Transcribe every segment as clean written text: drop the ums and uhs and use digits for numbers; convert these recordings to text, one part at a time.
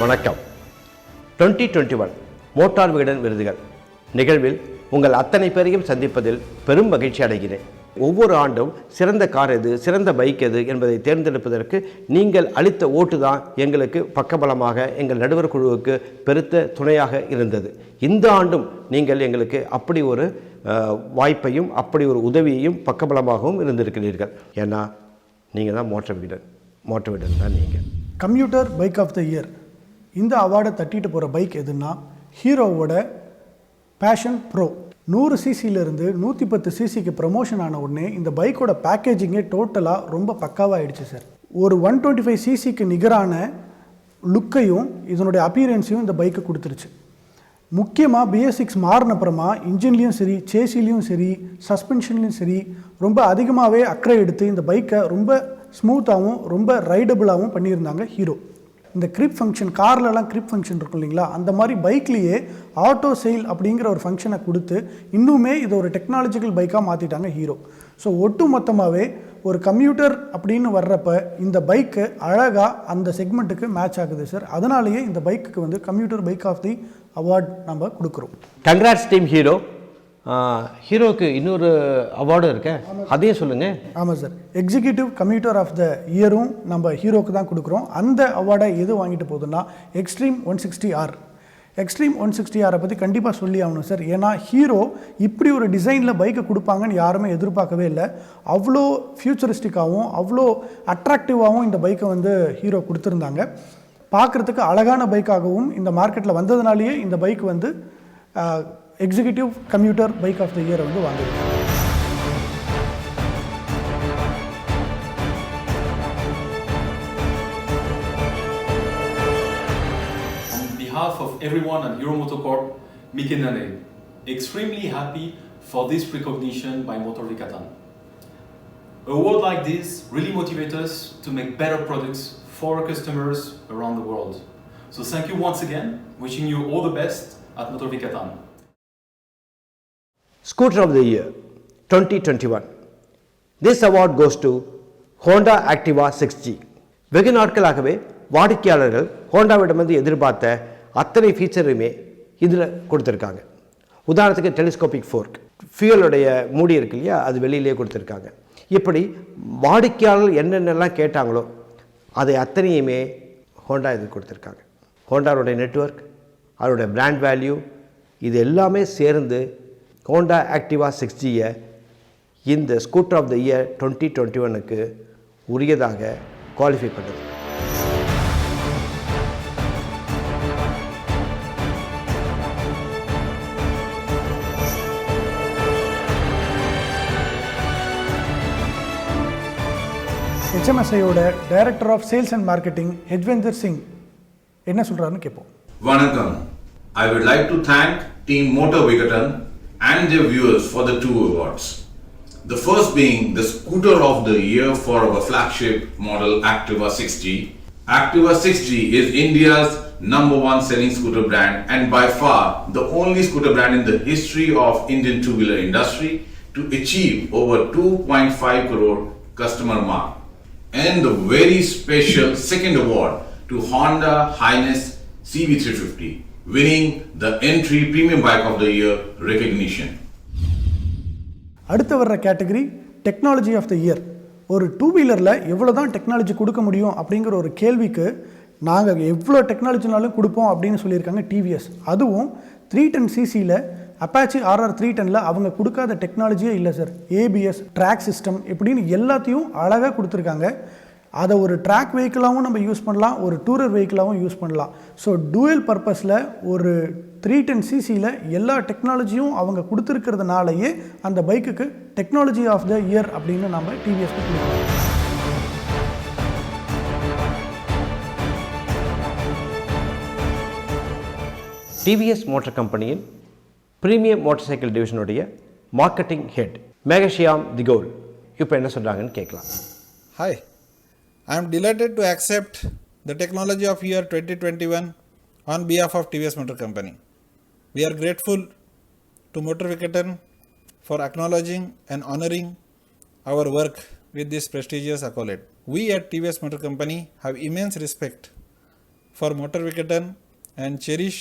வணக்கம். 2021 மோட்டார் விகடன் விருதுகள் நிகழ்வில் உங்கள் அத்தனை பேரையும் சந்திப்பதில் பெரும் மகிழ்ச்சி அடைகிறேன். ஒவ்வொரு ஆண்டும் சிறந்த கார் எது, சிறந்த பைக் எது என்பதை தேர்ந்தெடுப்பதற்கு நீங்கள் அளித்த ஓட்டு தான் எங்களுக்கு பக்கபலமாக எங்கள் நடுவர் குழுவுக்கு பெருத்த துணையாக இருந்தது. இந்த ஆண்டும் நீங்கள் எங்களுக்கு அப்படி ஒரு வாய்ப்பையும் அப்படி ஒரு உதவியையும் பக்கபலமாகவும் இருந்திருக்கிறீர்கள். ஏன்னா நீங்கள் தான் மோட்டார் விகடன் தான் நீங்கள். Commuter bike of the year இந்த அவார்டை தட்டிட்டு போகிற பைக் எதுன்னா ஹீரோவோட பேஷன் ப்ரோ. 100 சிசியிலிருந்து 110 சிசிக்கு ப்ரமோஷன் ஆன உடனே இந்த பைக்கோட பேக்கேஜிங்கே டோட்டலாக ரொம்ப பக்காவாக ஆயிடுச்சு சார். ஒரு 125 சிசிக்கு நிகரான லுக்கையும் இதனுடைய அப்பியரன்ஸையும் இந்த பைக்கு கொடுத்துருச்சு. முக்கியமாக BS6 மாறினப்புறமா இன்ஜின்லேயும் சரி, சேசிலையும் சரி, சஸ்பென்ஷன்லேயும் சரி ரொம்ப அதிகமாகவே அக்கறை எடுத்து இந்த பைக்கை ரொம்ப ஸ்மூத்தாகவும் ரொம்ப ரைடபுளாகவும் பண்ணியிருந்தாங்க ஹீரோ. இந்த கிரிப் ஃபங்க்ஷன், கார்லலாம் கிரிப் ஃபங்க்ஷன் இருக்கும் இல்லைங்களா, அந்த மாதிரி பைக்லேயே ஆட்டோ செயில் அப்படிங்கிற ஒரு ஃபங்க்ஷனை கொடுத்து இன்னுமே இது ஒரு டெக்னாலஜிக்கல் பைக்காக மாற்றிட்டாங்க ஹீரோ. ஸோ ஒட்டு மொத்தமாகவே ஒரு கம்ப்யூட்டர் அப்படின்னு வர்றப்ப இந்த பைக்கு அழகாக அந்த செக்மெண்ட்டுக்கு மேட்ச் ஆகுது சார். அதனாலேயே இந்த பைக்குக்கு வந்து commuter bike of the award நம்ம கொடுக்குறோம். Congrats team Hero. ஹீரோக்கு இன்னொரு அவார்டும் இருக்கு, அதையும் சொல்லுங்கள். ஆமாம் sir, executive commuter of the இயரும் நம்ம ஹீரோக்கு தான் கொடுக்குறோம். அந்த அவார்டை எது வாங்கிட்டு போகுதுன்னா எக்ஸ்ட்ரீம் 160R. எக்ஸ்ட்ரீம் 160R பற்றி கண்டிப்பாக சொல்லி ஆகணும் சார். ஏன்னா ஹீரோ இப்படி ஒரு டிசைனில் பைக்கை கொடுப்பாங்கன்னு யாருமே எதிர்பார்க்கவே இல்லை. அவ்வளோ ஃபியூச்சரிஸ்டிக்காகவும் அவ்வளோ அட்ராக்டிவாகவும் இந்த பைக்கை வந்து ஹீரோ கொடுத்துருந்தாங்க. பார்க்குறதுக்கு அழகான பைக்காகவும் இந்த மார்க்கெட்டில் வந்ததுனாலேயே இந்த பைக் வந்து executive commuter bike of the இயரை வந்து வாங்கியிருக்காங்க. On behalf of everyone at Hero MotoCorp, Mikenale, extremely happy for this recognition by Motor Vikatan. A award like this really motivates us to make better products for our customers around the world. So thank you once again, wishing you all the best at Motor Vikatan. Scooter of the Year 2021. This award goes to Honda Activa 6G. வெகு நாட்களாகவே வாடிக்கையாளர்கள் ஹோண்டாவிடமிருந்து எதிர்பார்த்த அத்தனை ஃபீச்சருமே இதில் கொடுத்துருக்காங்க. உதாரணத்துக்கு telescopic fork, ஃபியூயலுடைய மூடி இருக்கு இல்லையா, அது வெளியிலே கொடுத்துருக்காங்க. இப்படி வாடிக்கையாளர்கள் என்னென்னலாம் கேட்டாங்களோ அதை அத்தனையுமே ஹோண்டா இது கொடுத்துருக்காங்க. ஹோண்டாவுடைய நெட்வொர்க், அதோடைய பிராண்ட் வேல்யூ, இது எல்லாமே சேர்ந்து ஹோண்டா ஆக்டிவா 6Gயை இந்த ஸ்கூட்டர் ஆஃப் த இயர் 2021க்கு உரியதாக குவாலிஃபை பண்ணுது. HMSIயோட director of sales and marketing ஹெஜ்வெந்தர் சிங் என்ன சொல்கிறாருன்னு கேட்போம். வணக்கம். I would like to thank Team Motor Vikatan and their viewers for the two awards. The first being the Scooter of the Year for our flagship model Activa 6G. Activa 6G is India's #1 selling scooter brand and by far the only scooter brand in the history of Indian two-wheeler industry to achieve over 2.5 crore customer mark. And the very special second award to Honda Highness CB350, winning the entry premium bike of the year recognition. அடுத்து வர்ற category technology of the year. ஒரு two வீலரில் எவ்வளோ தான் technology கொடுக்க முடியும் அப்படிங்கிற ஒரு கேள்விக்கு நாங்கள் எவ்வளோ டெக்னாலஜினாலும் கொடுப்போம் அப்படின்னு சொல்லியிருக்காங்க டிவிஎஸ். அதுவும் 310 சிசியில் அப்பாச்சி RR 310ல் அவங்க கொடுக்காத டெக்னாலஜியே இல்லை சார். ABS, ட்ராக் சிஸ்டம் இப்படின்னு எல்லாத்தையும் அழகாக கொடுத்துருக்காங்க. அதை ஒரு ட்ராக் வெஹிக்கிளாகவும் நம்ம யூஸ் பண்ணலாம், ஒரு டூரர் வெஹிக்கிளாகவும் யூஸ் பண்ணலாம். ஸோ டூயல் பர்பஸில் ஒரு 310 சிசியில் எல்லா டெக்னாலஜியும் அவங்க கொடுத்துருக்கிறதுனாலேயே அந்த பைக்குக்கு டெக்னாலஜி ஆஃப் த இயர் அப்படின்னு நம்ம டிவிஎஸ்க்கு கொடுக்கலாம். டிவிஎஸ் மோட்டார் கம்பெனியின் ப்ரீமியம் மோட்டார் சைக்கிள் டிவிஷனுடைய மார்க்கெட்டிங் ஹெட் மேகஷியாம் திகோல் இப்போ என்ன சொல்கிறாங்கன்னு கேட்கலாம். Hi, I am delighted to accept the Technology of Year 2021 on behalf of TVS Motor Company. We are grateful to Motor Vikatan for acknowledging and honoring our work with this prestigious accolade. We at TVS Motor Company have immense respect for Motor Vikatan and cherish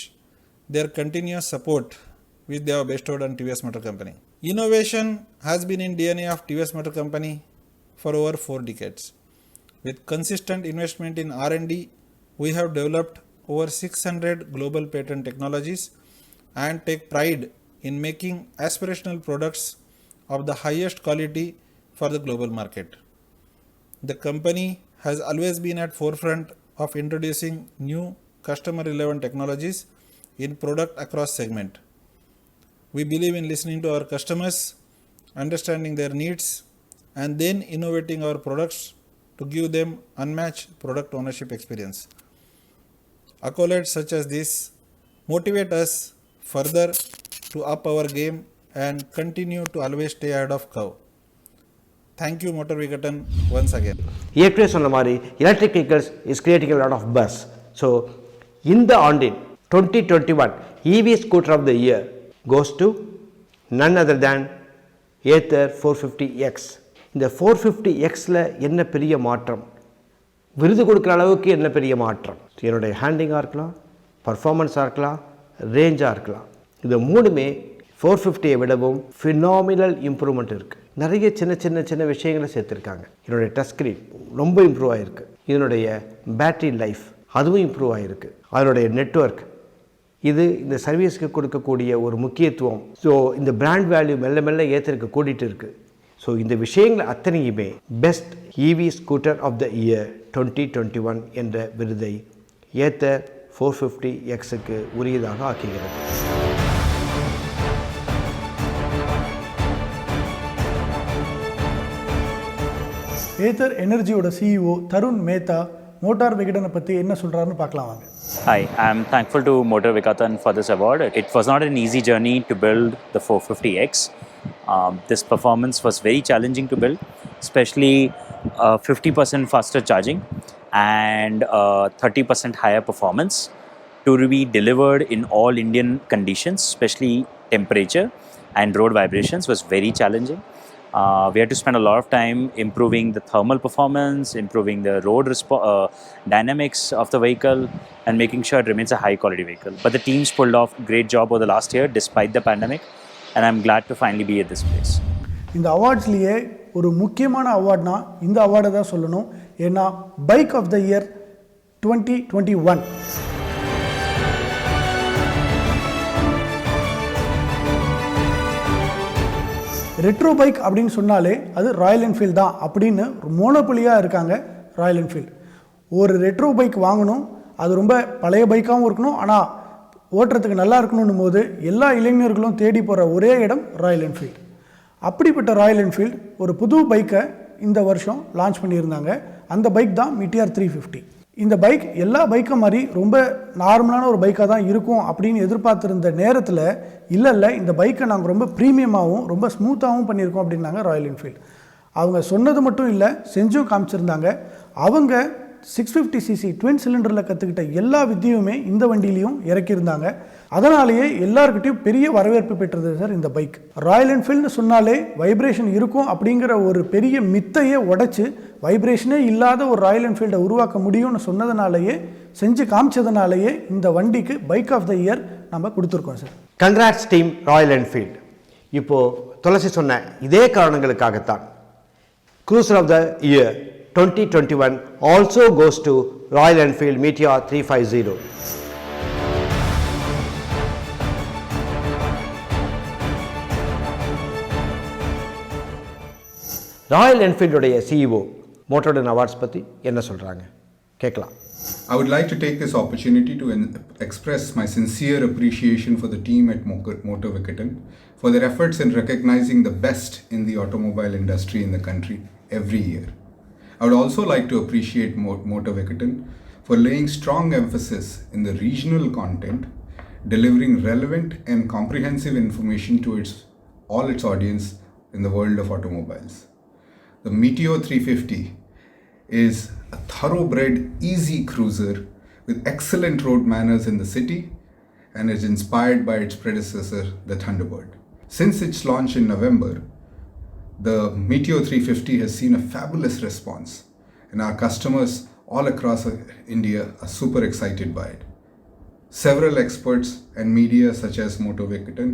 their continuous support which they have bestowed on TVS Motor Company. Innovation has been in DNA of TVS Motor Company for over 4 decades. With consistent investment in R&D, we have developed over 600 global patent technologies and take pride in making aspirational products of the highest quality for the global market. The company has always been at forefront of introducing new customer relevant technologies in product across segment. We believe in listening to our customers, understanding their needs, and then innovating our products to give them unmatched product ownership experience. Accolades such as this motivate us further to up our game and continue to always stay ahead of curve. Thank you Motor Vikatan once again. ஏற்கனவே சொன்ன மாதிரி electric vehicles is creating a lot of buzz. So இந்த ஆண்டின் 2021 EV scooter of the year goes to none other than Ather 450X. இந்த 450Xல என்ன பெரிய மாற்றம், விருது கொடுக்குற அளவுக்கு என்ன பெரிய மாற்றம், என்னுடைய ஹேண்டிங்காக இருக்கலாம், பர்ஃபார்மன்ஸாக இருக்கலாம், ரேஞ்சாக இருக்கலாம், இது மூணுமே 450 விடவும் ஃபினாமினல் இம்ப்ரூவ்மெண்ட் இருக்குது. நிறைய சின்ன விஷயங்களை சேர்த்துருக்காங்க. என்னுடைய டச் ஸ்க்ரீன் ரொம்ப இம்ப்ரூவ் ஆகிருக்கு, இதனுடைய பேட்ரி லைஃப் அதுவும் இம்ப்ரூவ் ஆகிருக்கு, அதனுடைய நெட்வொர்க், இது இந்த சர்வீஸ்க்கு கொடுக்கக்கூடிய ஒரு முக்கியத்துவம். ஸோ இந்த பிராண்ட் வேல்யூ மெல்ல மெல்ல ஏற்றிருக்கு, கூட்டிகிட்டு இருக்குது. ஸோ இந்த விஷயங்கள் அத்தனையுமே best EV scooter of the year 2021 என்ற விருதை Ather 450Xக்கு உரியதாக ஆக்குகிறது. ஏத்தர் எனர்ஜியோட சிஇஓ தருண் மேத்தா மோட்டார் விகடனை பற்றி என்ன சொல்கிறாருன்னு பார்க்கலாம் வாங்க. Hi, I'm thankful to Motor Vikatan for this award. It was not an easy journey to build the 450X. This performance was very challenging to build, especially 50% faster charging and 30% higher performance to be delivered in all Indian conditions, especially temperature and road vibrations was very challenging. We had to spend a lot of time improving the thermal performance, improving the road dynamics of the vehicle and making sure it remains a high quality vehicle. But the teams pulled off a great job over the last year despite the pandemic and I'm glad to finally be at this place. இந்த அவார்ட்ஸ்லேயே ஒரு முக்கியமான அவார்ட்னா இந்த அவார்டை தான் சொல்லணும். ஏன்னா bike of the year 2021. Retro bike அப்படின்னு சொன்னாலே அது ராயல் என்ஃபீல்டு தான் அப்படின்னு மோனோபொலியாக இருக்காங்க ராயல் என்ஃபீல்டு. ஒரு ரெட்ரோ பைக் வாங்கணும், அது ரொம்ப பழைய பைக்காகவும் இருக்கணும், ஆனால் ஓட்டுறதுக்கு நல்லா இருக்கணும் போது எல்லா இளைஞர்களும் தேடி போகிற ஒரே இடம் ராயல் என்ஃபீல்டு. அப்படிப்பட்ட ராயல் என்ஃபீல்டு ஒரு புது பைக்கை இந்த வருஷம் லான்ச் பண்ணியிருந்தாங்க. அந்த பைக் தான் மீட்டியார் 350. இந்த பைக் எல்லா பைக்கும் மாதிரி ரொம்ப நார்மலான ஒரு பைக்காக தான் இருக்கும் அப்படின்னு எதிர்பார்த்துருந்த நேரத்தில் இல்லை இந்த பைக்கை நாங்கள் ரொம்ப ப்ரீமியமாகவும் ரொம்ப ஸ்மூத்தாகவும் பண்ணியிருக்கோம் அப்படின்னாங்க ராயல் என்ஃபீல்டு. அவங்க சொன்னது மட்டும் இல்லை, செஞ்சும் காமிச்சிருந்தாங்க. அவங்க 650cc ட்வின் சிலிண்டரில் கற்றுக்கிட்ட எல்லா வித்தியுமே இந்த வண்டியிலையும் இறக்கியிருந்தாங்க. அதனாலேயே எல்லாருக்கிட்டையும் பெரிய வரவேற்பு பெற்றது சார் இந்த பைக். ராயல் என்ஃபீல்டுன்னு சொன்னாலே வைப்ரேஷன் இருக்கும் அப்படிங்கிற ஒரு பெரிய மித்தையே உடைச்சு வைப்ரேஷனே இல்லாத ஒரு ராயல் என்ஃபீல்டை உருவாக்க முடியும்னு சொன்னதுனாலேயே, செஞ்சு காமிச்சதுனாலேயே இந்த வண்டிக்கு பைக் ஆஃப் த இயர் நம்ம கொடுத்துருக்கோம் sir. Congrats team Royal Enfield. இப்போது துளசி சொன்ன இதே காரணங்களுக்காகத்தான் cruiser of the year 2021 also goes to Royal Enfield Meteor 350. Royal என்ஃபீல்டுடைய சிஇஓ மோட்டோடன் அவார்ட்ஸ் பற்றி என்ன சொல்கிறாங்க கேட்கலாம். I would like to take this opportunity to express my sincere appreciation for the team at Motor Vikatan for their efforts in recognizing the best in the automobile industry in the country every year. I would also like to appreciate Motor Vikatan for laying strong emphasis in the regional content, delivering relevant and comprehensive information to all its audience in the world of automobiles. The Meteor 350 is a thoroughbred, easy cruiser with excellent road manners in the city and is inspired by its predecessor, the Thunderbird. Since its launch in November, the Meteor 350 has seen a fabulous response and our customers all across India are super excited by it. Several experts and media such as Motor Vikatan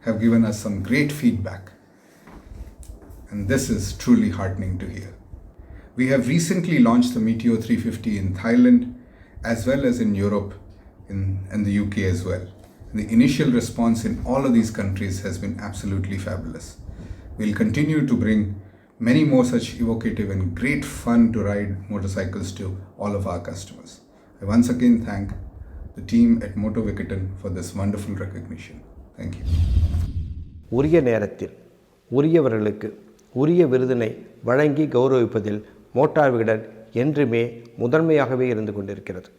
have given us some great feedback, and this is truly heartening to hear. We have recently launched the Meteor 350 in Thailand as well as in Europe and the UK as well. The initial response in all of these countries has been absolutely fabulous. We'll continue to bring many more such evocative and great fun to ride motorcycles to all of our customers. I once again thank the team at Motor Vikatan for this wonderful recognition. Thank you. உரிய நேரத்தில் உரியவர்களுக்கு உரிய விருதினை வழங்கி கௌரவிப்பதில் motor Vikatan என்றுமே முதன்மையாகவே இருந்து கொண்டிருக்கிறது.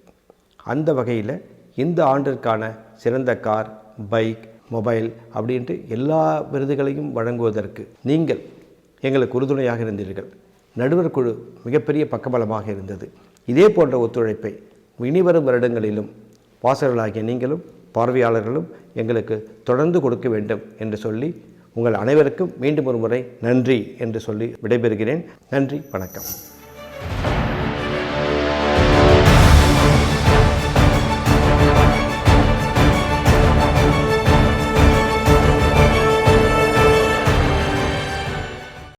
அந்த வகையில் இந்த ஆண்டிற்கான சிறந்த கார், பைக், மொபைல் அப்படின்ட்டு எல்லா விருதுகளையும் வழங்குவதற்கு நீங்கள் எங்களுக்கு உறுதுணையாக இருந்தீர்கள். நடுவர் குழு மிகப்பெரிய பக்கபலமாக இருந்தது. இதே போன்ற ஒத்துழைப்பை இனிவரும் வருடங்களிலும் வாசகர்களாகிய நீங்களும் பார்வையாளர்களும் எங்களுக்கு தொடர்ந்து கொடுக்க வேண்டும் என்று சொல்லி உங்கள் அனைவருக்கும் மீண்டும் ஒரு முறை நன்றி என்று சொல்லி விடைபெறுகிறேன். நன்றி, வணக்கம்.